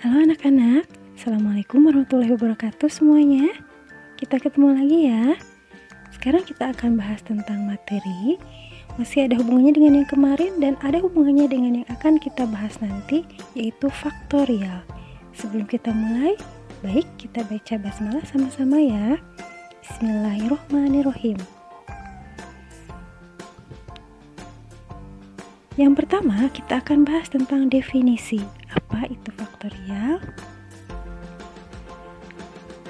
Halo anak-anak, Assalamualaikum warahmatullahi wabarakatuh semuanya. Kita ketemu lagi ya. Sekarang kita akan bahas tentang materi. Masih ada hubungannya dengan yang kemarin dan ada hubungannya dengan yang akan kita bahas nanti, yaitu faktorial. Sebelum kita mulai, baik kita baca basmalah sama-sama ya. Bismillahirrohmanirrohim. Yang pertama, kita akan bahas tentang definisi. Apa itu faktorial?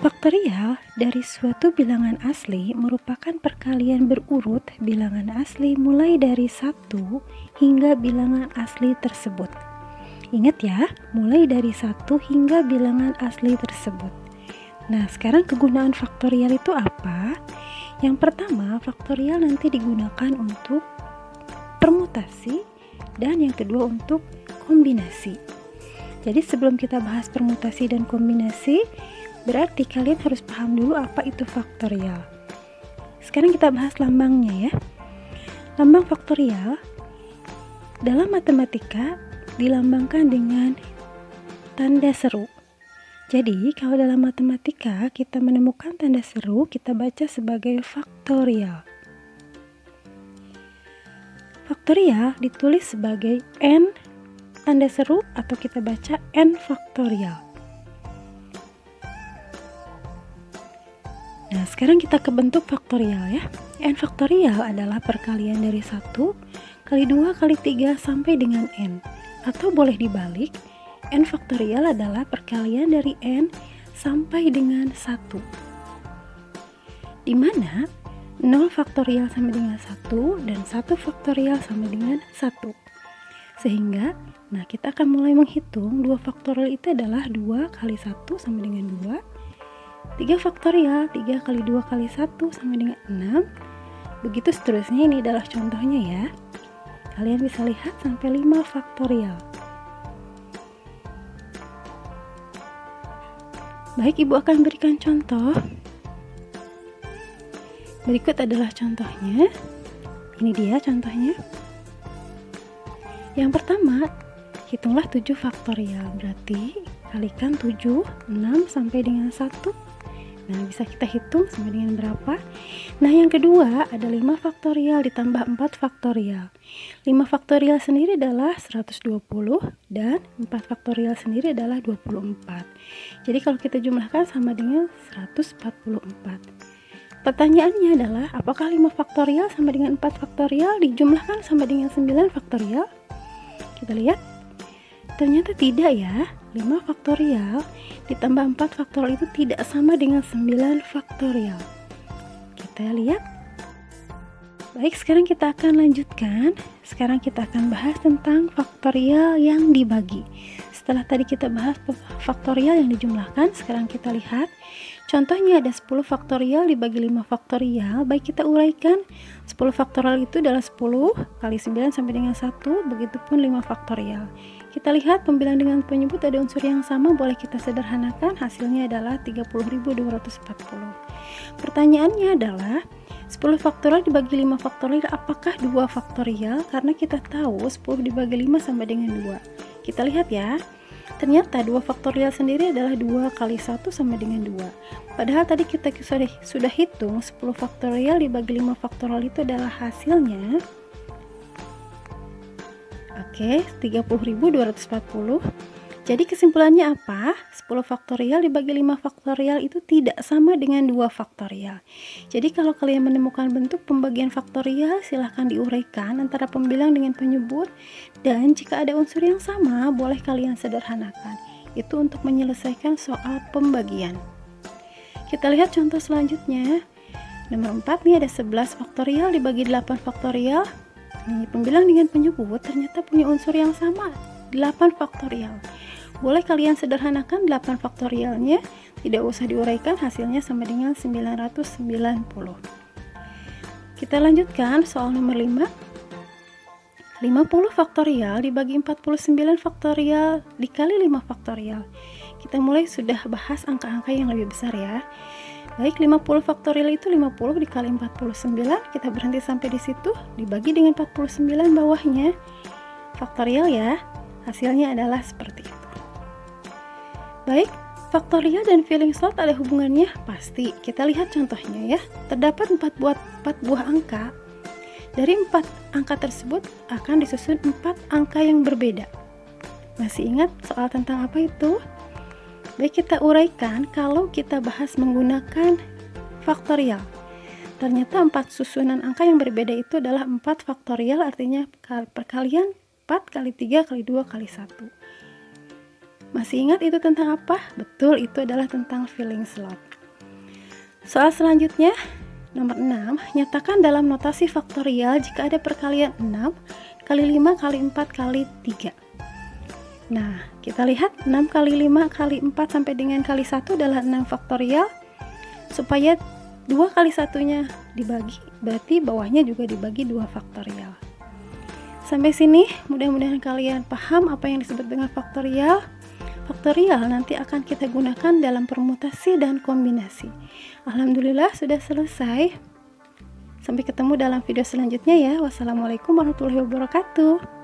Faktorial dari suatu bilangan asli merupakan perkalian berurut bilangan asli mulai dari 1 hingga bilangan asli tersebut. Ingat ya, mulai dari 1 hingga bilangan asli tersebut. Nah, sekarang kegunaan faktorial itu apa? Yang pertama, faktorial nanti digunakan untuk permutasi dan yang kedua untuk kombinasi. Jadi sebelum kita bahas permutasi dan kombinasi, berarti kalian harus paham dulu apa itu faktorial. Sekarang kita bahas lambangnya ya. Lambang faktorial dalam matematika dilambangkan dengan tanda seru. Jadi kalau dalam matematika kita menemukan tanda seru, kita baca sebagai faktorial. Faktorial ditulis sebagai n tanda seru atau kita baca n faktorial. Nah, sekarang kita ke bentuk faktorial ya. N faktorial adalah perkalian dari 1 kali 2 kali 3 sampai dengan n. Atau boleh dibalik, n faktorial adalah perkalian dari n sampai dengan 1. Di mana 0 faktorial sama dengan 1 dan 1 faktorial sama dengan 1. Sehingga, nah kita akan mulai menghitung 2 faktorial itu adalah 2 kali 1 sama dengan 2. 3 faktorial, 3 kali 2 kali 1 sama dengan 6. Begitu seterusnya, ini adalah contohnya ya. Kalian bisa lihat sampai 5 faktorial. Baik, Ibu akan berikan contoh. Berikut adalah contohnya. Ini dia contohnya. Yang pertama, hitunglah 7 faktorial. Berarti kalikan 7, 6 sampai dengan 1. Nah, bisa kita hitung sama dengan berapa? Nah, yang kedua ada 5 faktorial ditambah 4 faktorial. 5 faktorial sendiri adalah 120 dan 4 faktorial sendiri adalah 24. Jadi kalau kita jumlahkan sama dengan 144. Pertanyaannya adalah, apakah 5 faktorial sama dengan 4 faktorial dijumlahkan sama dengan 9 faktorial? Kita lihat. Ternyata tidak ya. 5 faktorial ditambah 4 faktorial itu tidak sama dengan 9 faktorial. Kita lihat. Baik, sekarang kita akan lanjutkan. Sekarang kita akan bahas tentang faktorial yang dibagi. Setelah tadi kita bahas faktorial yang dijumlahkan, sekarang kita lihat. Contohnya ada 10 faktorial dibagi 5 faktorial. Baik, kita uraikan. 10 faktorial itu adalah 10 kali 9 sampai dengan 1, begitupun 5 faktorial. Kita lihat pembilang dengan penyebut ada unsur yang sama, boleh kita sederhanakan, hasilnya adalah 30.240. Pertanyaannya adalah 10 faktorial dibagi 5 faktorial, apakah 2 faktorial? Karena kita tahu 10 dibagi 5 sama dengan 2. Kita lihat ya. Ternyata 2 faktorial sendiri adalah 2 kali 1 sama dengan 2. Padahal tadi kita sudah hitung 10 faktorial dibagi 5 faktorial itu adalah hasilnya. Oke, 30.240. Jadi kesimpulannya apa? 10 faktorial dibagi 5 faktorial itu tidak sama dengan 2 faktorial. Jadi kalau kalian menemukan bentuk pembagian faktorial, silahkan diuraikan antara pembilang dengan penyebut. Dan jika ada unsur yang sama, boleh kalian sederhanakan. Itu untuk menyelesaikan soal pembagian. Kita lihat contoh selanjutnya. Nomor 4 nih ada 11 faktorial dibagi 8 faktorial. Nih, pembilang dengan penyebut ternyata punya unsur yang sama, 8 faktorial. Boleh kalian sederhanakan 8 faktorialnya, tidak usah diuraikan, hasilnya sama dengan 990. Kita lanjutkan soal nomor 5. 50 faktorial dibagi 49 faktorial dikali 5 faktorial. Kita mulai sudah bahas angka-angka yang lebih besar ya. Baik, 50 faktorial itu 50 dikali 49, kita berhenti sampai di situ, dibagi dengan 49 bawahnya. Faktorial ya, hasilnya adalah seperti itu. Baik, faktorial dan filling slot ada hubungannya? Pasti. Kita lihat contohnya ya. Terdapat 4 buah angka. Dari 4 angka tersebut akan disusun 4 angka yang berbeda. Masih ingat soal tentang apa itu? Baik, kita uraikan kalau kita bahas menggunakan faktorial. Ternyata 4 susunan angka yang berbeda itu adalah 4 faktorial, artinya perkalian 4 kali 3 kali 2 kali 1. Masih ingat itu tentang apa? Betul, itu adalah tentang filling slot. Soal selanjutnya, nomor 6, nyatakan dalam notasi faktorial jika ada perkalian 6 kali 5 kali 4 kali 3. Nah, kita lihat 6 kali 5 kali 4 sampai dengan kali 1 adalah 6 faktorial. Supaya 2 kali 1-nya dibagi, berarti bawahnya juga dibagi 2 faktorial. Sampai sini, mudah-mudahan kalian paham apa yang disebut dengan faktorial. Faktorial nanti akan kita gunakan dalam permutasi dan kombinasi. Alhamdulillah sudah selesai. Sampai ketemu dalam video selanjutnya ya. Wassalamualaikum warahmatullahi wabarakatuh.